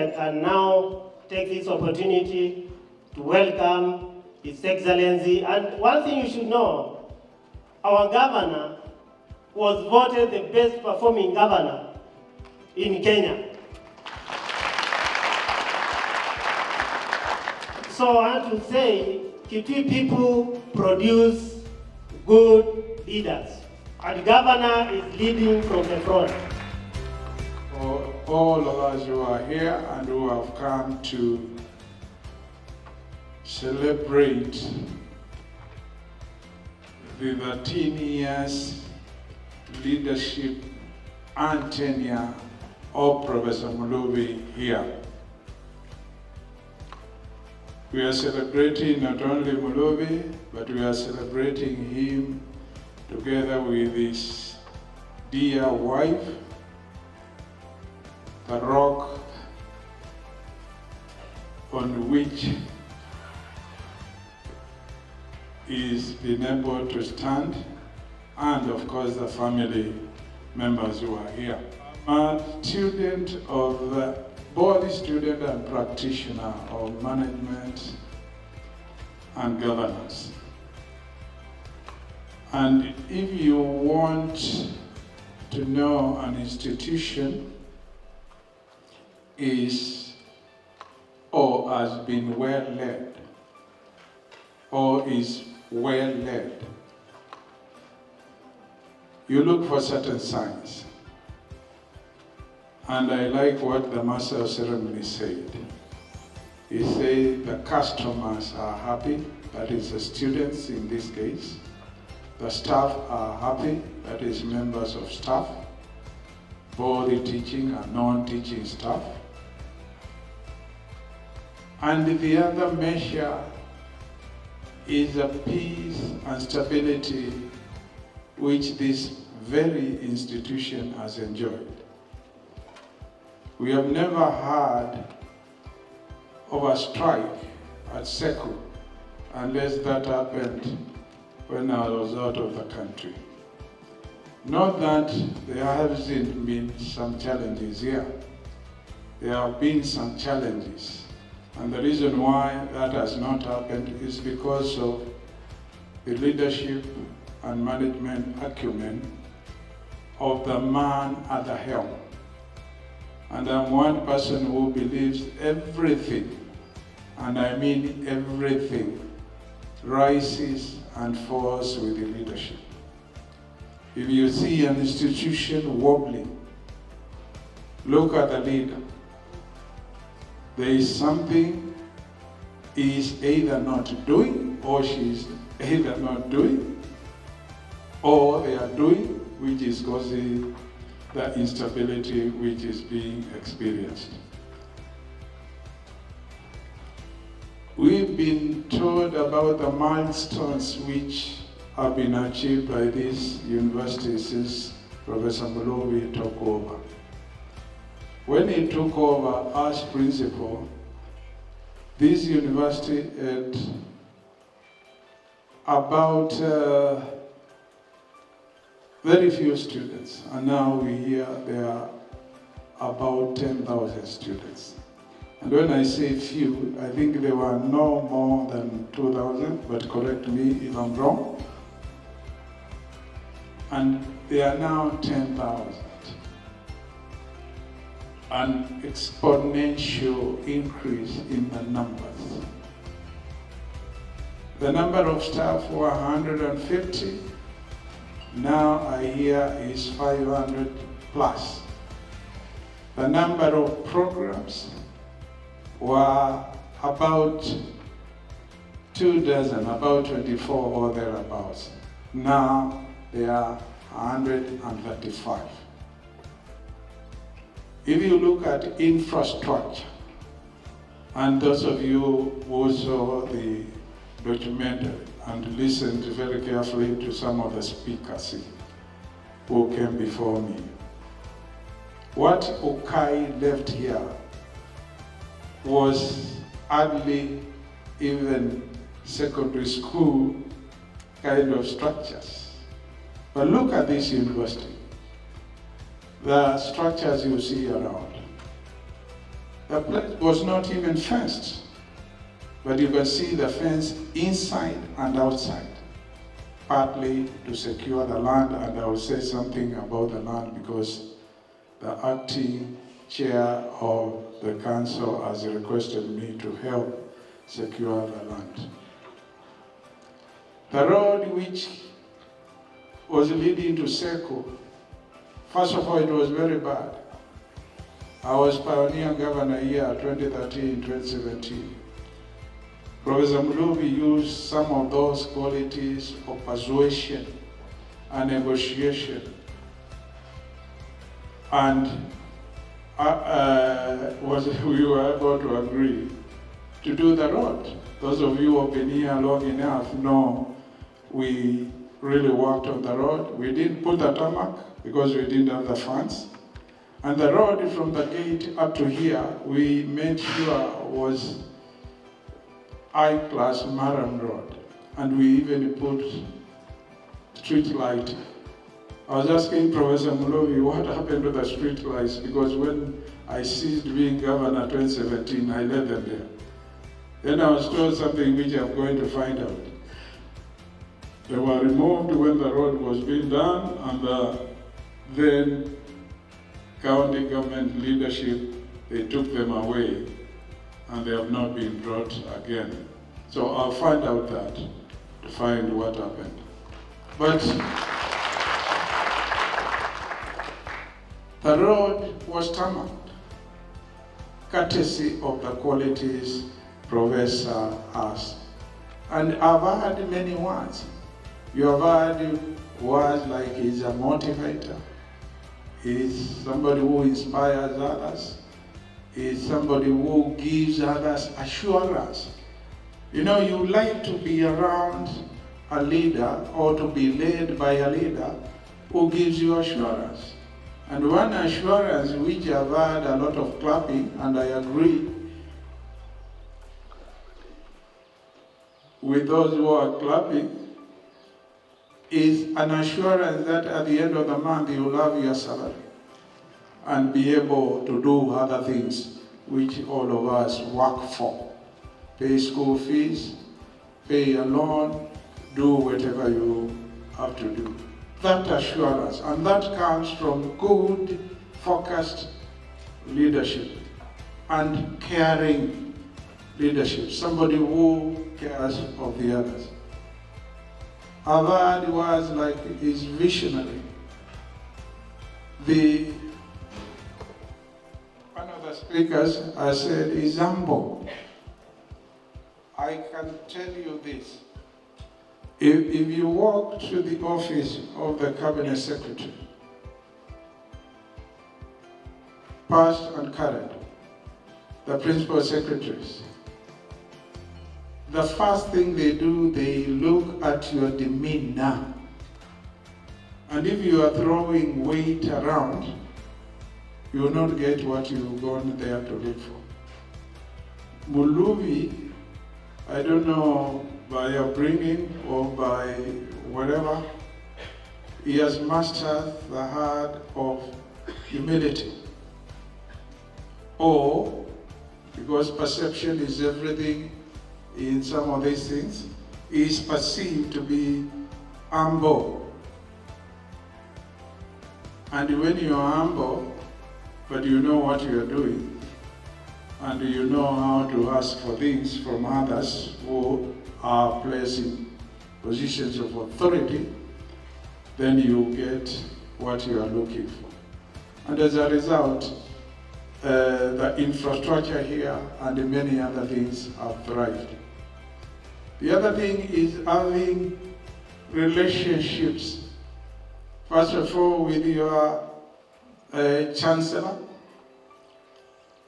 I can now take this opportunity to welcome His Excellency. And one thing you should know, our governor was voted the best performing governor in Kenya. So I want to say, Kitui people produce good leaders, and governor is leading from the front. For all of us who are here and who have come to celebrate the 13 years leadership and tenure of Professor Muluvi here. We are celebrating not only Muluvi, but we are celebrating him together with his dear wife, the rock on which he's been able to stand, and of course the family members who are here. I'm a student of both student and practitioner of management and governance. And if you want to know an institution is or has been well led or is well led, you look for certain signs. And I like what the Master of Ceremony said. He said the customers are happy, that is the students in this case. The staff are happy, that is members of staff, both the teaching and non-teaching staff. And the other measure is the peace and stability which this very institution has enjoyed. We have never heard of a strike at SEKU unless that happened when I was out of the country. Not that there hasn't been some challenges here. There have been some challenges. And the reason why that has not happened is because of the leadership and management acumen of the man at the helm. And I'm one person who believes everything, and I mean everything, rises and falls with the leadership. If you see an institution wobbling, look at the leader. There is something he is either not doing, or she is either not doing, or they are doing, which is causing the instability which is being experienced. We've been told about the milestones which have been achieved by this university since Professor Muluvi took over. When he took over as principal, this university had about very few students, and now we hear there are about 10,000 students. And when I say few, I think there were no more than 2,000, but correct me if I'm wrong. And there are now 10,000. An exponential increase in the numbers. The number of staff were 150. Now I hear is 500 plus. The number of programs were about 24 about 24 or thereabouts. Now they are 135. If you look at infrastructure, and those of you who saw the documentary and listened very carefully to some of the speakers who came before me, what Okai left here was hardly even secondary school kind of structures. But look at this university. The structures you see around. The place was not even fenced, but you can see the fence inside and outside, partly to secure the land, and I will say something about the land because the acting chair of the council has requested me to help secure the land. The road which was leading to SEKU, first of all, it was very bad. I was pioneer governor here 2013-2017. Professor Muluvi used some of those qualities of persuasion and negotiation, and we were able to agree to do the road. Those of you who have been here long enough know we really worked on the road. We didn't put the tarmac because we didn't have the funds. And the road from the gate up to here, we made sure was I-class Maram Road. And we even put street light. I was asking Professor Muluvi what happened to the street lights, because when I ceased being governor 2017, I led them there. Then I was told something which I'm going to find out. They were removed when the road was being done, and then county government leadership, they took them away, and they have not been brought again. So I'll find out that, to find what happened. But the road was tarmacked, courtesy of the qualities Professor has. And I've heard many words. You have heard words like he's a motivator, he's somebody who inspires others, he's somebody who gives others assurance. You know, you like to be around a leader or to be led by a leader who gives you assurance. And one assurance which I've had a lot of clapping, and I agree with those who are clapping, is an assurance that at the end of the month you will have your salary and be able to do other things which all of us work for. Pay school fees, pay a loan, do whatever you have to do. That assurance, and that comes from good, focused leadership and caring leadership, somebody who cares of the others. I've heard words like he's visionary. One of the speakers has said he's humble. I can tell you this. If you walk to the office of the Cabinet Secretary, past and current, the principal secretaries, the first thing they do, they look at your demeanor. And if you are throwing weight around, you will not get what you've gone there to look for. Muluvi, I don't know by upbringing or by whatever, he has mastered the art of humility. Or, because perception is everything in some of these things, he is perceived to be humble. And when you are humble, but you know what you are doing, and you know how to ask for things from others who are placed in positions of authority, then you get what you are looking for. And as a result, the infrastructure here and many other things have thrived. The other thing is having relationships, first of all with your Chancellor.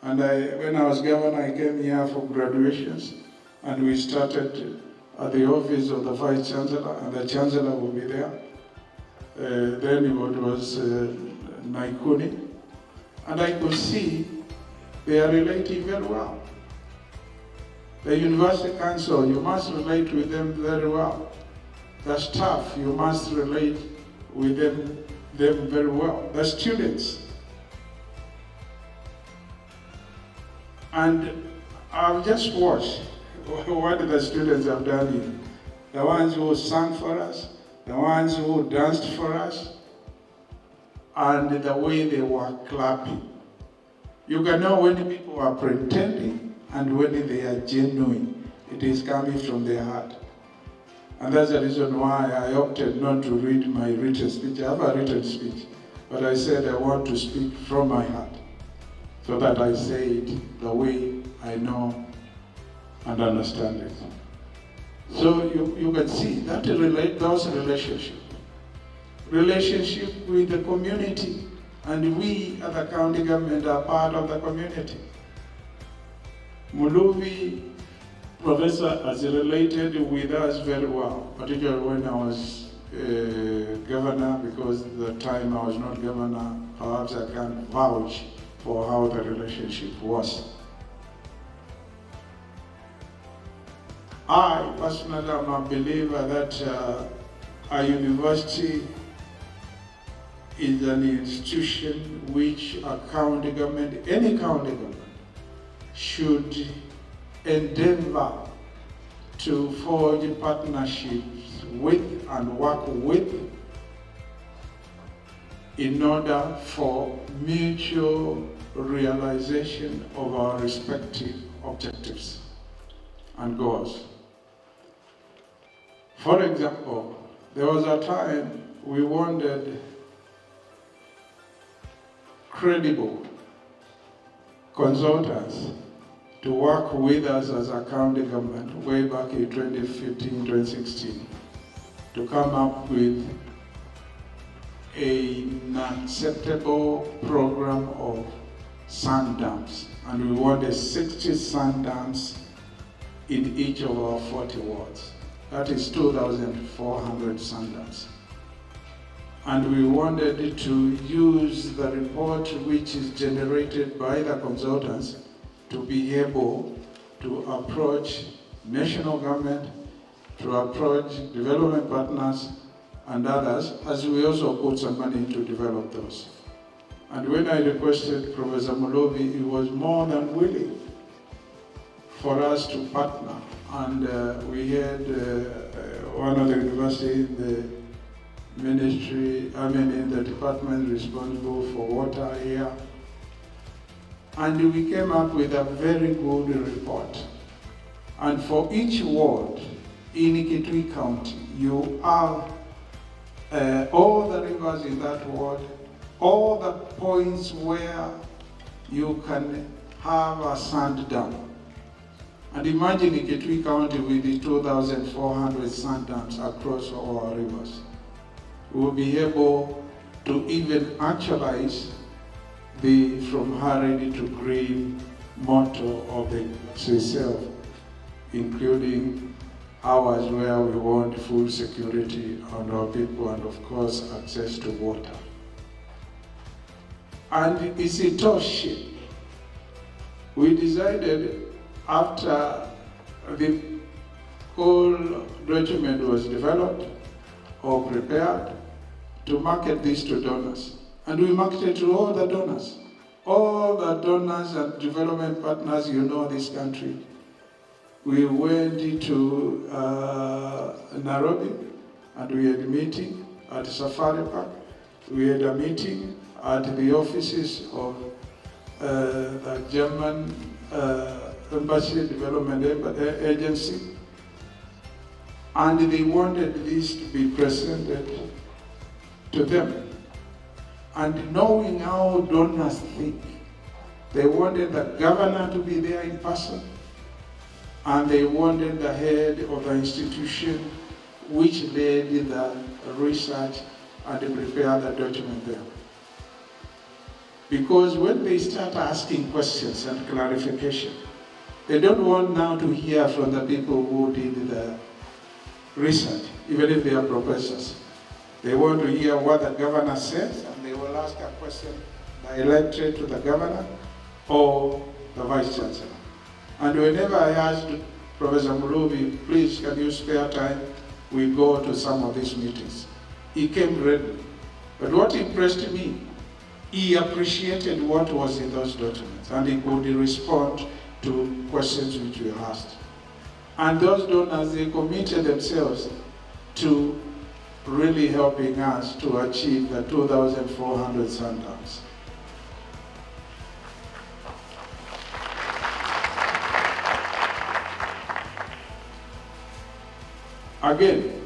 And when I was governor, I came here for graduations, and we started at the office of the Vice Chancellor, and the Chancellor will be there. Then it was Naikuni, and I could see they are relating very well. The University Council, you must relate with them very well. The staff, you must relate with them very well. The students. And I've just watched what the students have done here. The ones who sang for us, the ones who danced for us, and the way they were clapping. You can know when people are pretending and when they are genuine. It is coming from their heart. And that's the reason why I opted not to read my written speech. I have a written speech, but I said I want to speak from my heart, so that I say it the way I know and understand it. So you can see that those relationships with the community, and we as the county government are part of the community. Muluvi, Professor, has related with us very well, particularly when I was governor, because at the time I was not governor. Perhaps I can vouch for how the relationship was. I personally am a believer that a university is an institution which a county government, any county government, should endeavor to forge partnerships with and work with in order for mutual realization of our respective objectives and goals. For example, there was a time we wanted credible consultants to work with us as a county government way back in 2015, 2016, to come up with an acceptable program of sand dams. And we wanted 60 sand dams in each of our 40 wards. That is 2,400 sand dams. And we wanted to use the report which is generated by the consultants to be able to approach national government, to approach development partners and others, as we also put some money to develop those. And when I requested Professor Muluvi, he was more than willing for us to partner. And we had one of the university in the ministry, in the department responsible for water here. And we came up with a very good report. And for each ward in Kitui County, you have all the rivers in that ward, all the points where you can have a sand dam. And imagine in Kitui County with the 2,400 sand dams across all our rivers. We will be able to even actualize the from Haredi to Green motto of the university itself, including hours where we want food security on our people and of course access to water. And it's a tough shape. We decided after the whole document was developed or prepared to market this to donors. And we marketed to all the donors. All the donors and development partners, you know, this country. We went to Nairobi and we had a meeting at Safari Park. We had a meeting at the offices of the German Embassy Development Agency. And they wanted this to be presented to them. And knowing how donors think, they wanted the governor to be there in person, and they wanted the head of the institution which led the research and prepared the document there. Because when they start asking questions and clarification, they don't want now to hear from the people who did the research, even if they are professors. They want to hear what the governor says, and they will ask a question directly to the governor or the vice chancellor. And whenever I asked Professor Muluvi, please can you spare time, we go to some of these meetings. He came ready. But what impressed me, he appreciated what was in those documents, and he could respond to questions which were asked. And those donors, they committed themselves to really helping us to achieve the 2,400 sundowns. Again,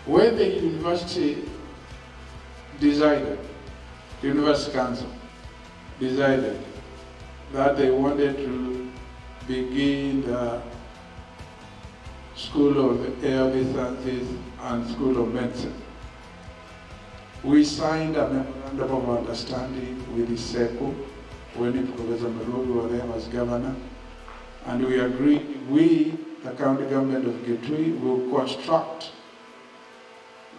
when the university decided, the University Council decided that they wanted to begin the School of Early Sciences and School of Medicine, we signed a memorandum of understanding with the SEKU when Professor Muluvi was there as governor, and we agreed the county government of Kitui will construct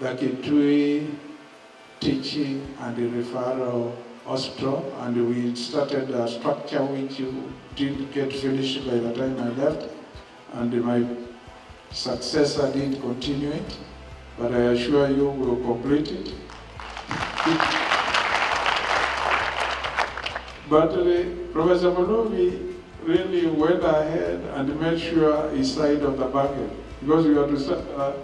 the Kitui teaching and the referral hospital, and we started a structure which didn't get finished by the time I left, and my successor didn't continue it, but I assure you we'll complete it. But Professor Muluvi really went ahead and made sure he signed on the bargain, because we had to start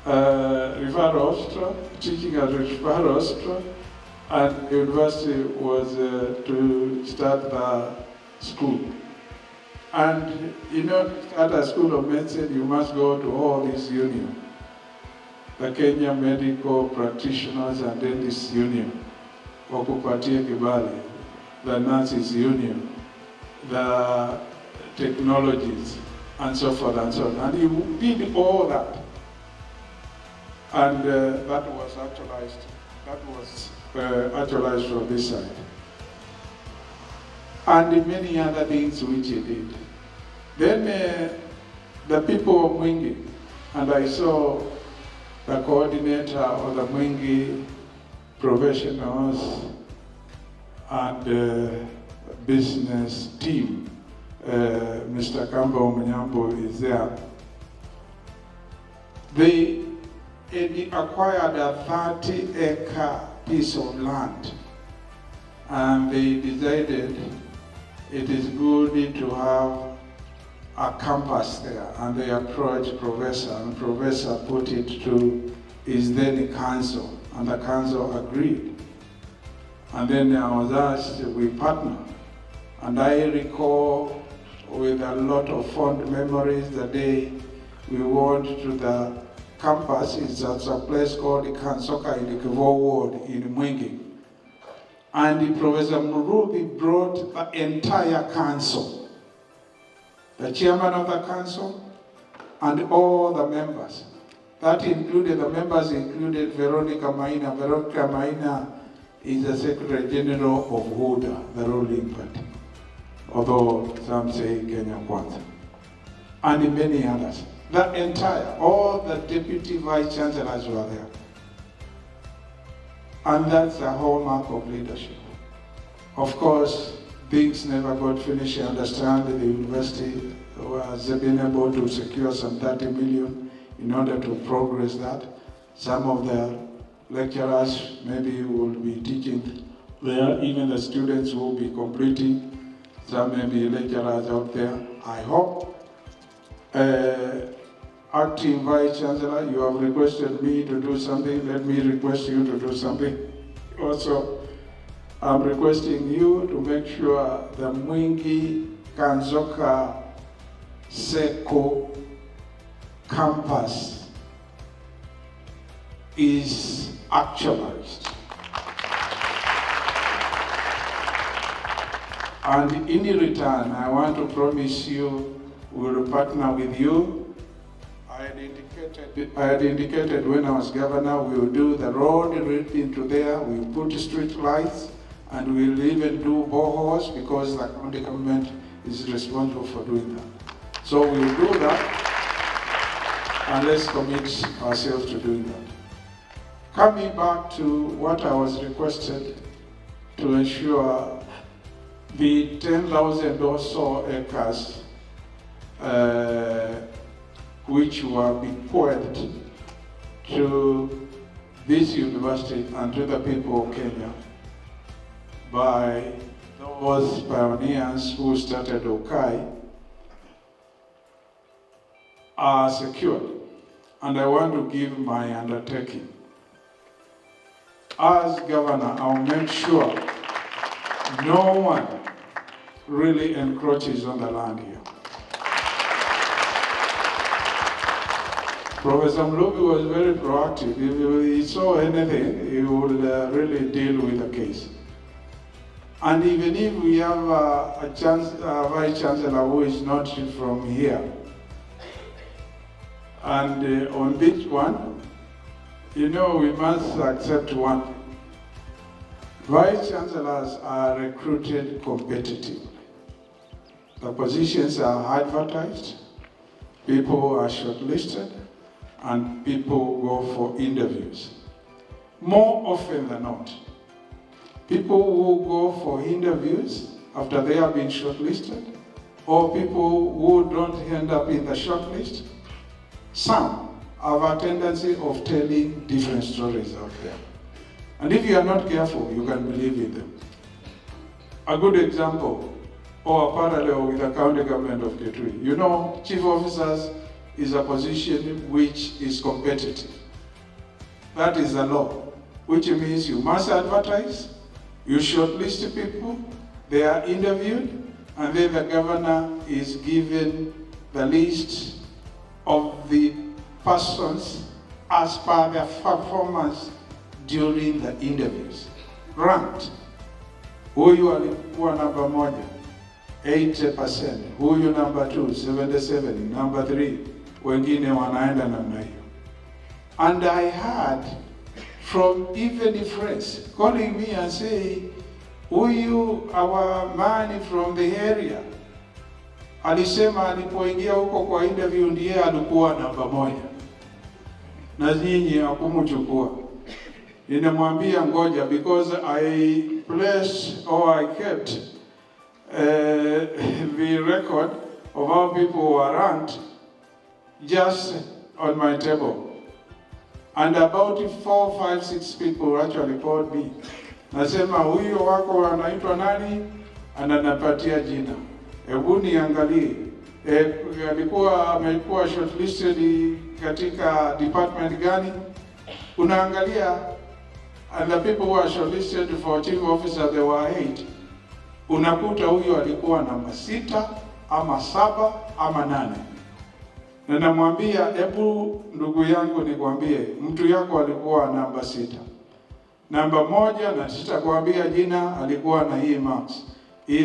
referral hospital, teaching at referral hospital, and the university was to start the school. And you know, to start a school of medicine, you must go to all these unions. The Kenya Medical Practitioners and Dentists Union, Wakupatia Kibali, the Nurses Union, the technologies, and so forth and so on. And you did all that. And that was actualized. That was actualized from this side. And many other things which he did. Then the people of Mwingi, and I saw the coordinator of the Mwingi professionals and business team, Mr. Kamba Munyambo is there. They acquired a 30-acre piece of land, and they decided it is good to have a campus there, and they approached Professor, and Professor put it to his then council, and the council agreed. And then I was asked, we partner. And I recall with a lot of fond memories the day we went to the campus. It's at a place called Kansoka in the Kivu Ward in Mwingi. And Professor Muluvi brought the entire council, the chairman of the council, and all the members. That included, the members included Veronica Maina. Veronica Maina is the Secretary General of HUDA, the ruling party, although some say Kenya Kwanza, and many others. The entire, all the deputy vice chancellors were there. And that's the hallmark of leadership. Of course, things never got finished. I understand that the university was been able to secure some 30 million in order to progress that. Some of the lecturers maybe will be teaching there, even the students will be completing. Some may be lecturers out there. I hope. Acting Vice Chancellor, you have requested me to do something. Let me request you to do something. Also, I'm requesting you to make sure the Mwingi Kanzoka SEKU campus is actualized. And in return, I want to promise you we will partner with you. I had indicated when I was governor, we will do the road right into there, we will put street lights, and we will even do boreholes because the county government is responsible for doing that. So we will do that, and let's commit ourselves to doing that. Coming back to what I was requested to ensure the 10,000 or so acres which were bequeathed to this university and to the people of Kenya by those pioneers who started Okai are secured. And I want to give my undertaking. As governor, I'll make sure no one really encroaches on the land here. Professor Muluvi was very proactive. If he saw anything, he would really deal with the case. And even if we have a Vice Chancellor who is not from here, and on this one, you know, we must accept one thing. Vice Chancellors are recruited competitively. The positions are advertised, people are shortlisted, and people go for interviews. More often than not, people who go for interviews after they have been shortlisted, or people who don't end up in the shortlist, some have a tendency of telling different stories out there. And if you are not careful, you can believe in them. A good example, or a parallel with the county government of Kitui. You know, chief officers is a position which is competitive. That is the law, which means you must advertise, you shortlist people, they are interviewed, and then the governor is given the list of the persons as per their performance during the interviews. Ranked. Huyu alikuwa namba moja, 80%. Huyu number 2, 77. Number 3, wengine wanaenda namna hiyo. And I heard from even friends calling me and saying, huyu our man from the area, alisema alipoingia huko kwa interview ndiye alikuwa namba moja. Na nyinyi hakumchukua. Ninamwambia ngoja, because I placed or I kept the record of how people were ranked just on my table. And about 4, 5, 6 people actually called me. Nasema huyo wako anaitwa nani? Ananapatia jina. Hebu niangalie. Amekuwa shortlisted katika department gani? Unaangalia, and the people who are shortlisted for chief officer, there were 8. Unakuta huyo alikuwa namba 6 ama 7 ama 8. Na namwambia, hebu ndugu yangu nikwambie, mtu yako alikuwa namba 6. Namba 1, na sitakwambia jina, alikuwa na hii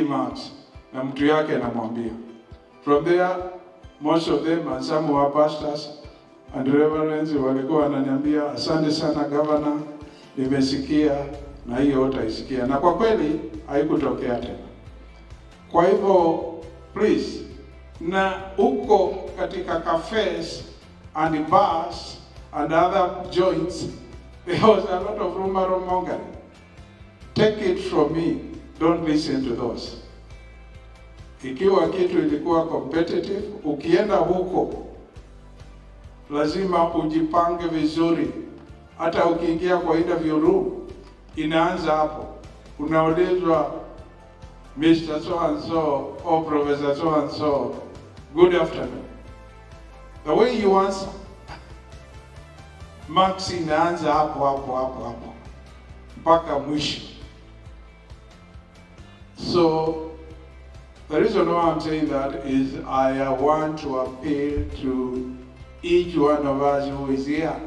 marks. Na mtu yake namwambia. From there, most of them and some were pastors and reverends walikuwa wananiambia, asante sana governor, nimesikia na hiyo utaisikia. Na kwa kweli haikutokea tena. Kwa hivyo please, na uko katika cafes and bars and other joints, there was a lot of rumor mongering. Take it from me, don't listen to those. Ikiwa kitu ilikuwa competitive, ukienda huko lazima ujipange vizuri. Hata ukiingia kwa interview room, inaanza hapo. Unaulizwa, Mr. So and so or Professor so and so, good afternoon. The way you answer, marks inaanza hapo mpaka mwisho. So the reason why I'm saying that is I want to appeal to each one of us who is here,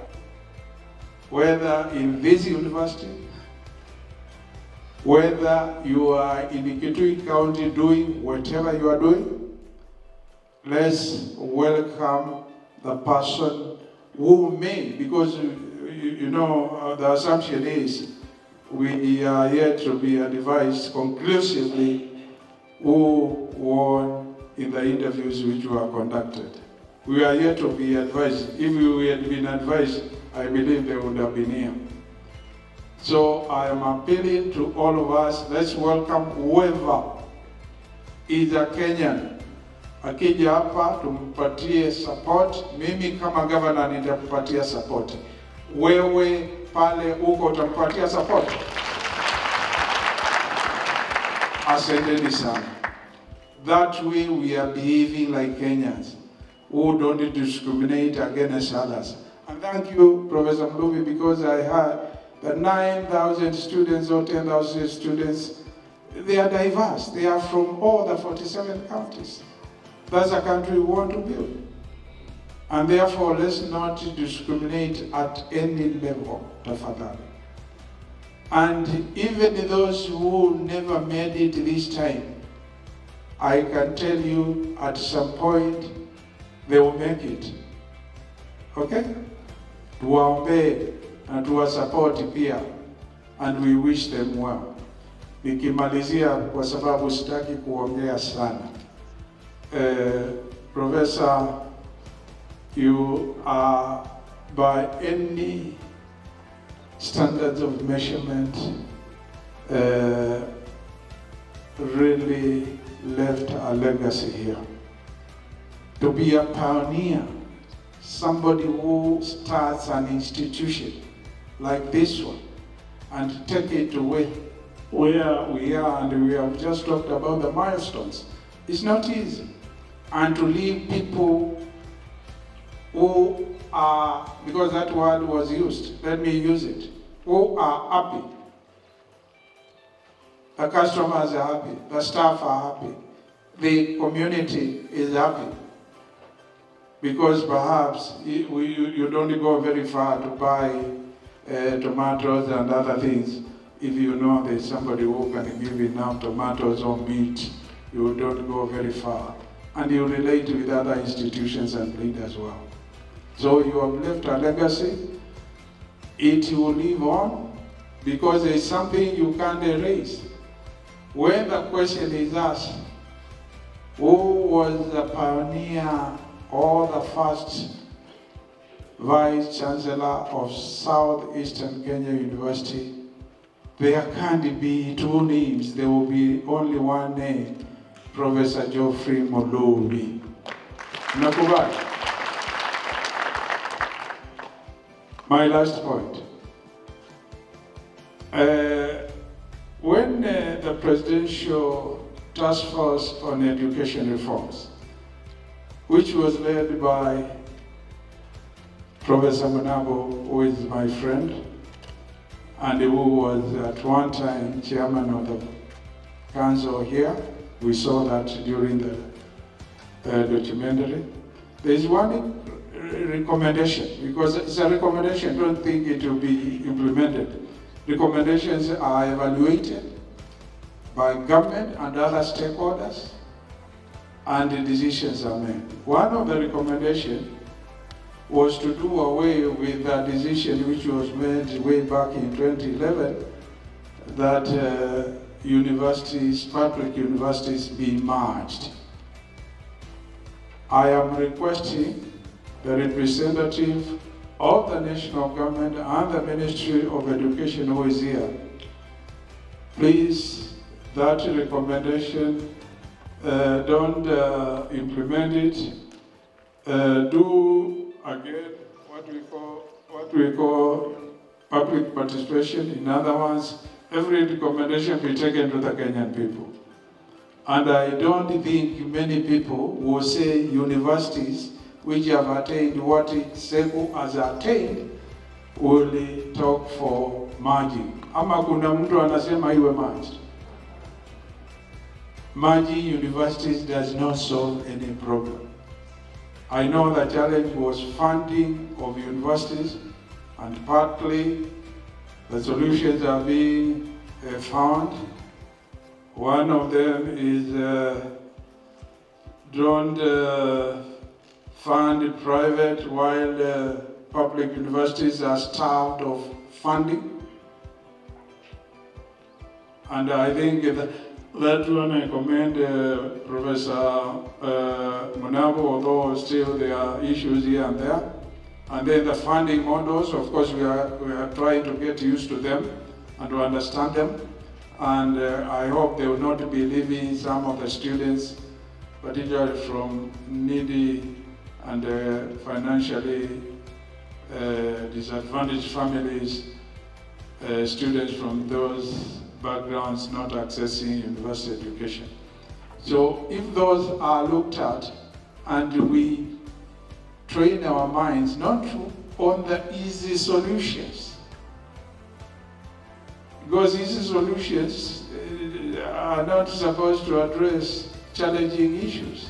whether in this university, whether you are in Kitui County doing whatever you are doing, let's welcome the person who may, because you know the assumption is we are yet to be advised conclusively who won in the interviews which were conducted. We are yet to be advised. If we had been advised, I believe they would have been here. So I am appealing to all of us, let's welcome whoever is a Kenyan. Akija hapa tumpatie support. Mimi kama governor nitakupatia support. Wewe pale uko utampatia support. Asanteni sana. That way we are behaving like Kenyans who don't discriminate against others. And thank you, Professor Muluvi, because I heard that 9,000 students or 10,000 students, they are diverse. They are from all the 47 counties. That's a country we want to build. And therefore, let's not discriminate at any level, tafadhali. And even those who never made it this time, I can tell you at some point, they will make it. Okay? Tuwaombe na tuwasapoti pia, and we wish them well. Nikimalizia kwa sababu sitaki kuongea sana. Professor, you are by any standards of measurement really left a legacy here. To be a pioneer, somebody who starts an institution like this one and take it away where we are, and we have just talked about the milestones. It's not easy. And to leave people who are, because that word was used, let me use it, who are happy. The customers are happy, the staff are happy, the community is happy. Because perhaps you don't go very far to buy tomatoes and other things. If you know there's somebody who can give enough tomatoes or meat, you don't go very far. And you relate with other institutions and leaders as well. So you have left a legacy. It will live on because there is something you can't erase. When the question is asked, who was the pioneer or the first Vice Chancellor of Southeastern Kenya University, there can't be two names, there will be only one name, Professor Geoffrey Muluvi. Nakubali. My last point. When the Presidential Task Force on Education Reforms, which was led by Professor Malombe, who is my friend, and who was at one time chairman of the council here. We saw that during the documentary. There is one recommendation, because it's a recommendation, don't think it will be implemented. Recommendations are evaluated by government and other stakeholders, and the decisions are made. One of the recommendations was to do away with a decision which was made way back in 2011 that universities, public universities be merged. I am requesting the representative of the national government and the Ministry of Education who is here, please, that recommendation, don't implement it. Do again what we call public participation. In other words, every recommendation be taken to the Kenyan people. And I don't think many people will say universities which have attained what SEKU has attained will talk for merging. Ama kuna mtu anasema iwe merged. Merging universities does not solve any problem. I know the challenge was funding of universities, and partly the solutions are being found. One of them is don't fund private while public universities are starved of funding. And I think that one I commend Professor Malombe, although still there are issues here and there. And then the funding models, of course, we are trying to get used to them and to understand them. And I hope they will not be leaving some of the students, particularly from needy and financially disadvantaged families, students from those backgrounds not accessing university education. So if those are looked at and we train our minds not on the easy solutions, because easy solutions are not supposed to address challenging issues.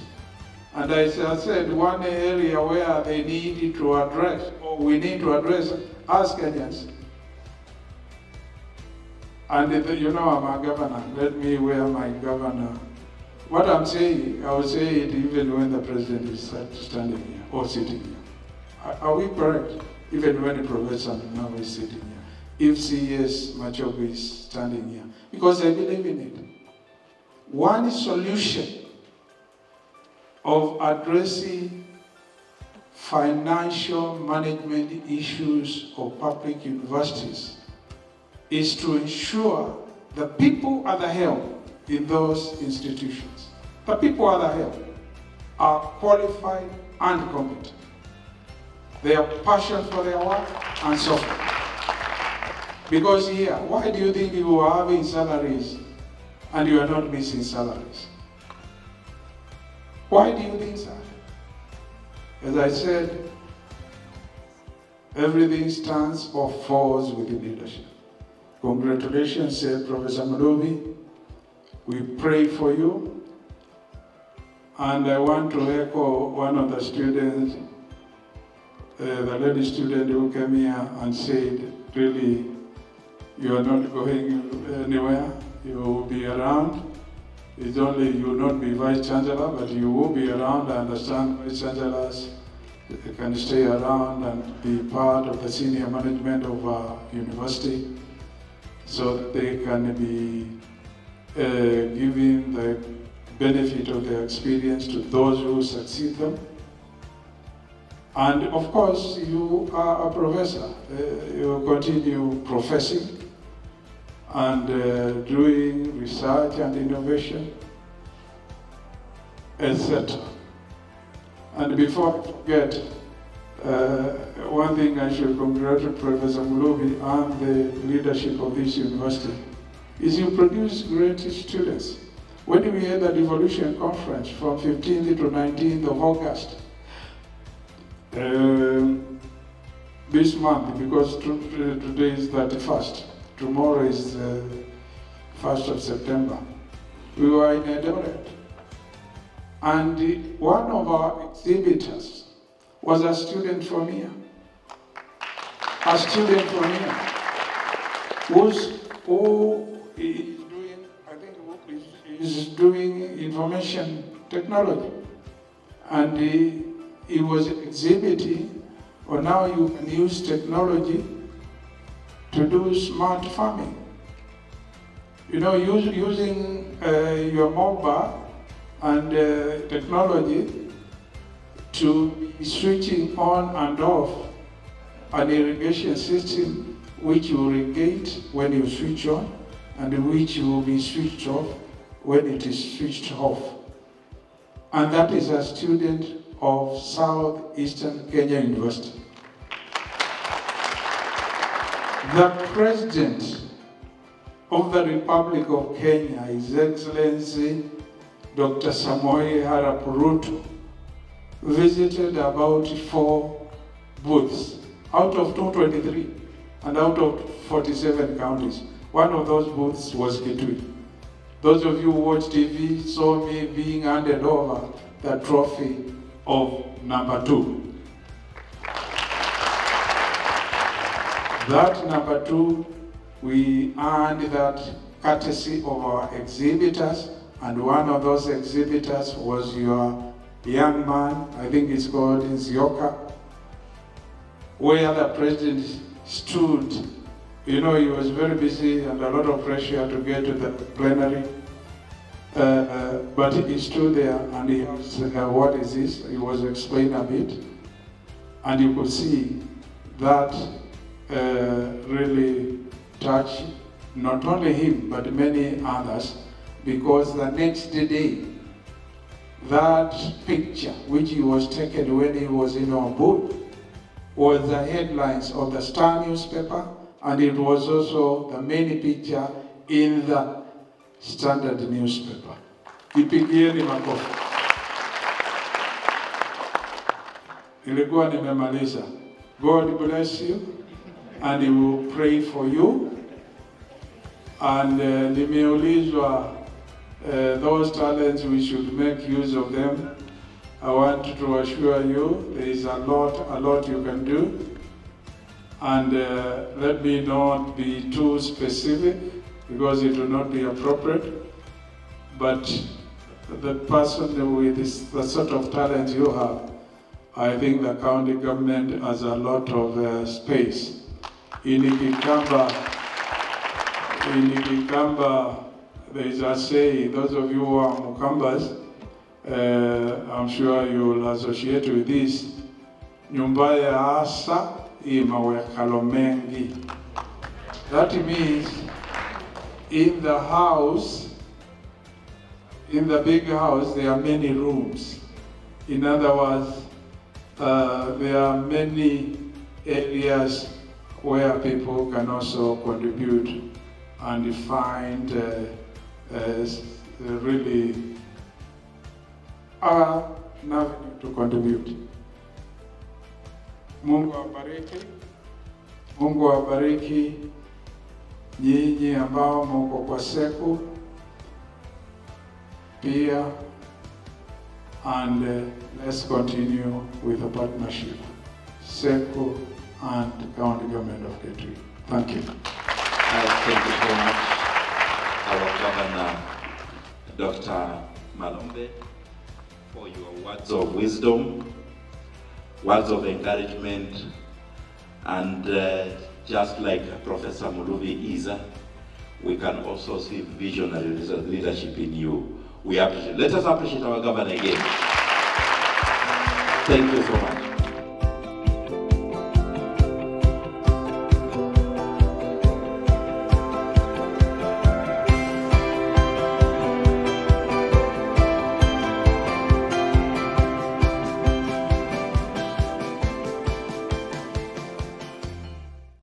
And as I said, one area where they need to address, or we need to address as Kenyans, and you know I'm a governor, let me wear my governor. What I'm saying, I will say it even when the president is standing here or sitting here. Are we correct? Even when the professor now is sitting here. If CS Machogu is standing here. Because I believe in it. One solution of addressing financial management issues of public universities is to ensure the people at the helm in those institutions, the people at the helm, are qualified and competent. They have passion for their work and so forth. Because here, why do you think you are having salaries and you are not missing salaries? Why do you think so? As I said, everything stands or falls with the leadership. Congratulations, said Professor Muluvi. We pray for you. And I want to echo one of the students, the lady student who came here and said, really, you are not going anywhere. You will be around. It's only you will not be Vice Chancellor, but you will be around. I understand Vice Chancellors can stay around and be part of the senior management of our university so that they can be giving the benefit of their experience to those who succeed them. And of course, you are a professor. You continue professing and doing research and innovation, etc. And before I forget, one thing I should congratulate Professor Muluvi and the leadership of this university is you produce great students. When we had the Devolution Conference from 15th to 19th of August, this month, because today is 31st, tomorrow is 1st of September, we were in Indelible. And one of our exhibitors was a student from here. A student from here who is doing, I think, is doing information technology. And he was exhibiting, or now you can use technology to do smart farming. You know, using your mobile and technology to be switching on and off an irrigation system which you will irrigate when you switch on and which will be switched off when it is switched off. And that is a student of Southeastern Kenya University. The President of the Republic of Kenya, His Excellency Dr. Samoei Arap Ruto, visited about 4 booths out of 223 and out of 47 counties. One of those booths was Kitui. Those of you who watch TV saw me being handed over the trophy of number 2. That number 2, we earned that courtesy of our exhibitors, and one of those exhibitors was your young man, I think it's called Nzioka, where the president stood. You know, he was very busy and a lot of pressure to get to the plenary. But he stood there and he asked, what is this? He was explaining a bit. And you could see that really touched not only him, but many others, because the next day, that picture, which he was taken when he was in our booth, was the headlines of the Star newspaper, and it was also the main picture in the Standard newspaper. Kipigieni makofi. Nilikuwa nimemaliza. God bless you and we will pray for you. And nimeulizwa those talents, we should make use of them. I want to assure you there is a lot you can do. And let me not be too specific because it will not be appropriate. But the person with the sort of talent you have, I think the county government has a lot of space. In Ikikamba, there is a saying, those of you who are Mukambas, I'm sure you will associate with this. Nyumba ya asa imawekalo mengi. That means in the house, in the big house, there are many rooms. In other words, there are many areas where people can also contribute and find really an avenue to contribute. Mungu awabariki. Mungu awabariki nyinyi ambao mko kwa SEKU pia, and let's continue with the partnership, SEKU and County Government of Kitui. Thank you. Thank you so much, our Governor Dr. Malombe, for your words of wisdom, words of encouragement, and just like Professor Muluvi is, we can also see visionary leadership in you. We appreciate. Let us appreciate our governor again. Thank you so much.